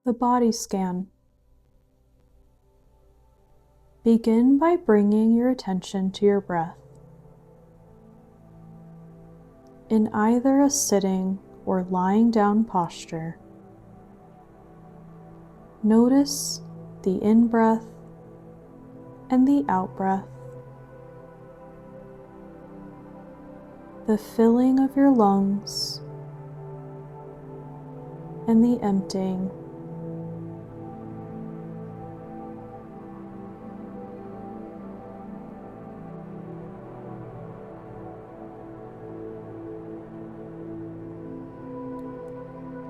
the body scan. Begin by bringing your attention to your breath. In either a sitting or lying down posture, notice the in-breath and the out-breath, the filling of your lungs and the emptying.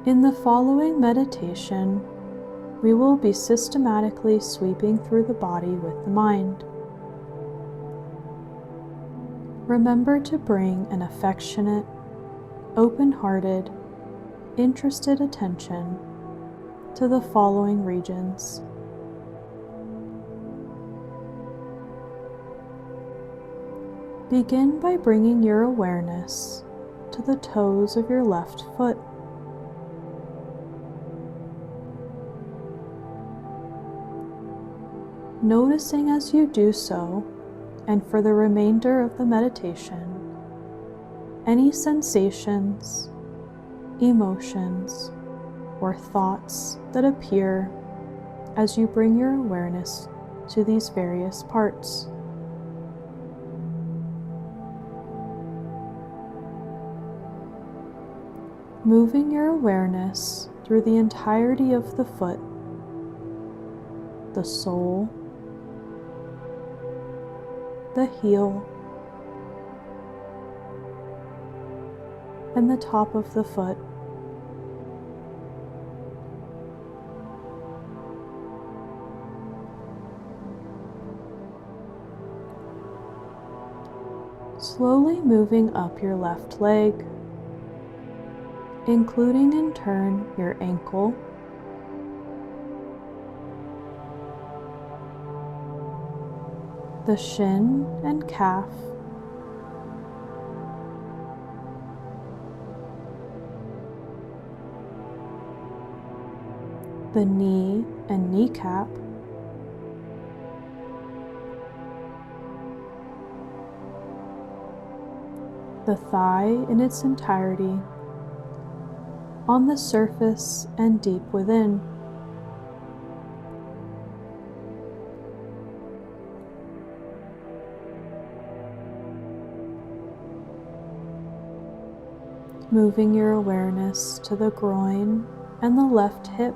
In the following meditation, we will be systematically sweeping through the body with the mind. Remember to bring an affectionate, open-hearted, interested attention to the following regions. Begin by bringing your awareness to the toes of your left foot. Noticing as you do so, and for the remainder of the meditation, any sensations, emotions, or thoughts that appear as you bring your awareness to these various parts. Moving your awareness through the entirety of the foot, the sole, the heel, and the top of the foot. Slowly moving up your left leg, including in turn your ankle, the shin and calf, the knee and kneecap, the thigh in its entirety, on the surface and deep within. Moving your awareness to the groin and the left hip.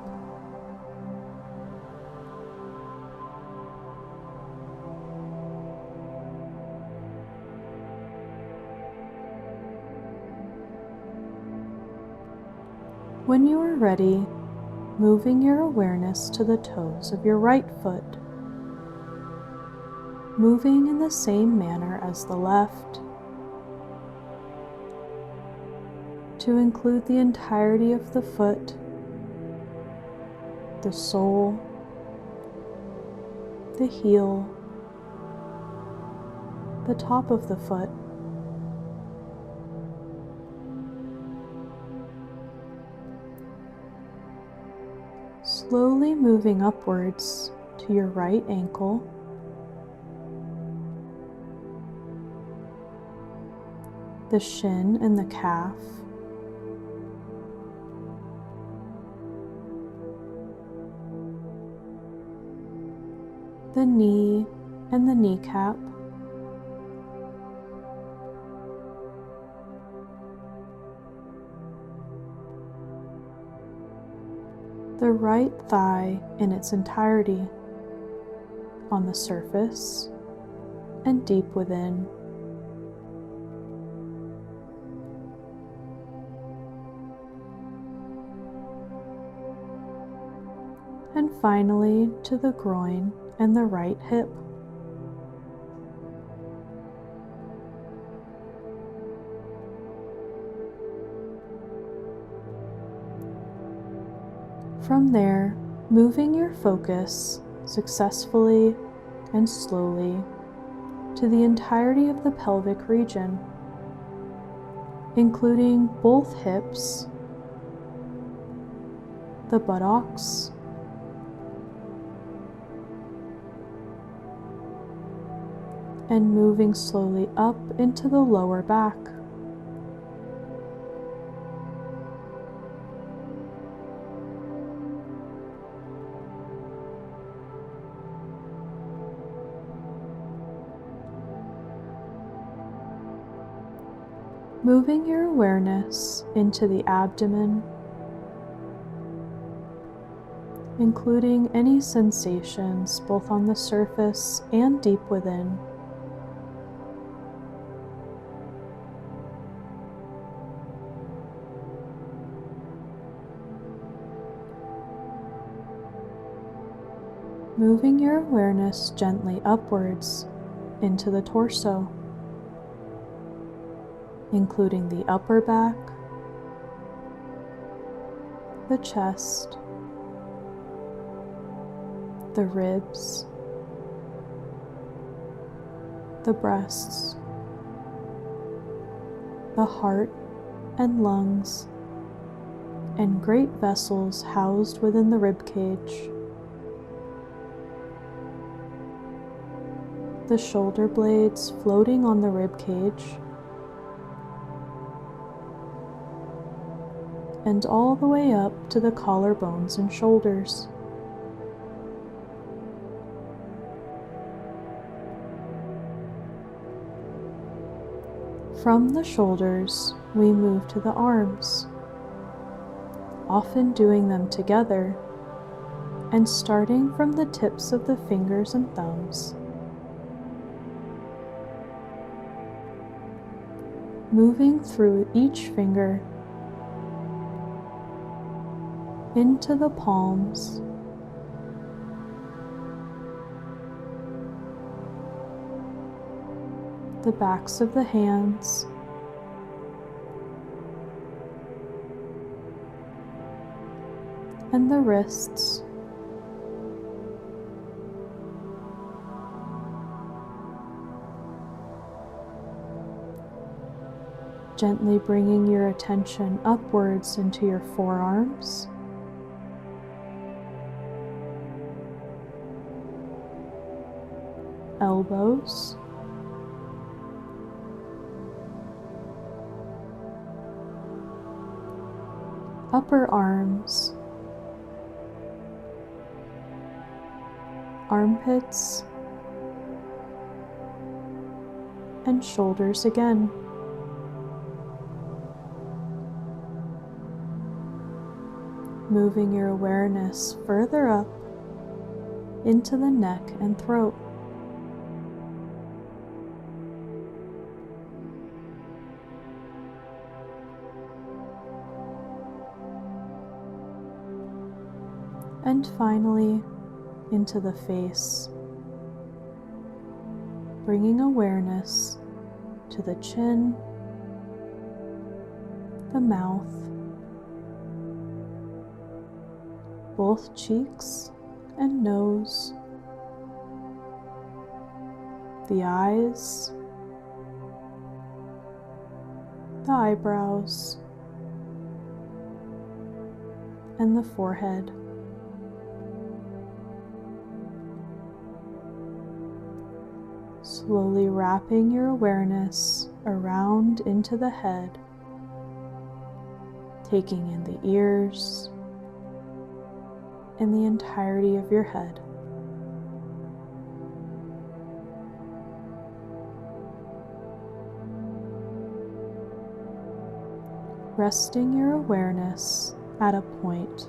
When you are ready, moving your awareness to the toes of your right foot, moving in the same manner as the left, to include the entirety of the foot, the sole, the heel, the top of the foot, slowly moving upwards to your right ankle, the shin and the calf, the knee and the kneecap, the right thigh in its entirety, on the surface and deep within. And finally to the groin and the right hip. From there, moving your focus successfully and slowly to the entirety of the pelvic region, including both hips, the buttocks, and moving slowly up into the lower back. Moving your awareness into the abdomen, including any sensations both on the surface and deep within. Moving your awareness gently upwards into the torso, including the upper back, the chest, the ribs, the breasts, the heart and lungs, and great vessels housed within the rib cage, the shoulder blades floating on the rib cage, and all the way up to the collarbones and shoulders. From the shoulders, we move to the arms, often doing them together, and starting from the tips of the fingers and thumbs. Moving through each finger into the palms, the backs of the hands, and the wrists, gently bringing your attention upwards into your forearms, elbows, upper arms, armpits, and shoulders again. Moving your awareness further up into the neck and throat. And finally, into the face, bringing awareness to the chin, the mouth, both cheeks and nose, the eyes, the eyebrows, and the forehead. Slowly wrapping your awareness around into the head, taking in the ears and the entirety of your head. Resting your awareness at a point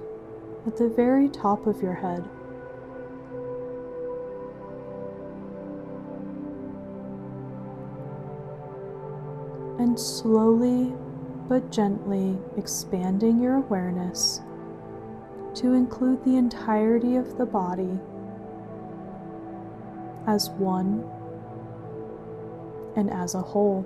at the very top of your head. And slowly but gently expanding your awareness to include the entirety of the body as one and as a whole.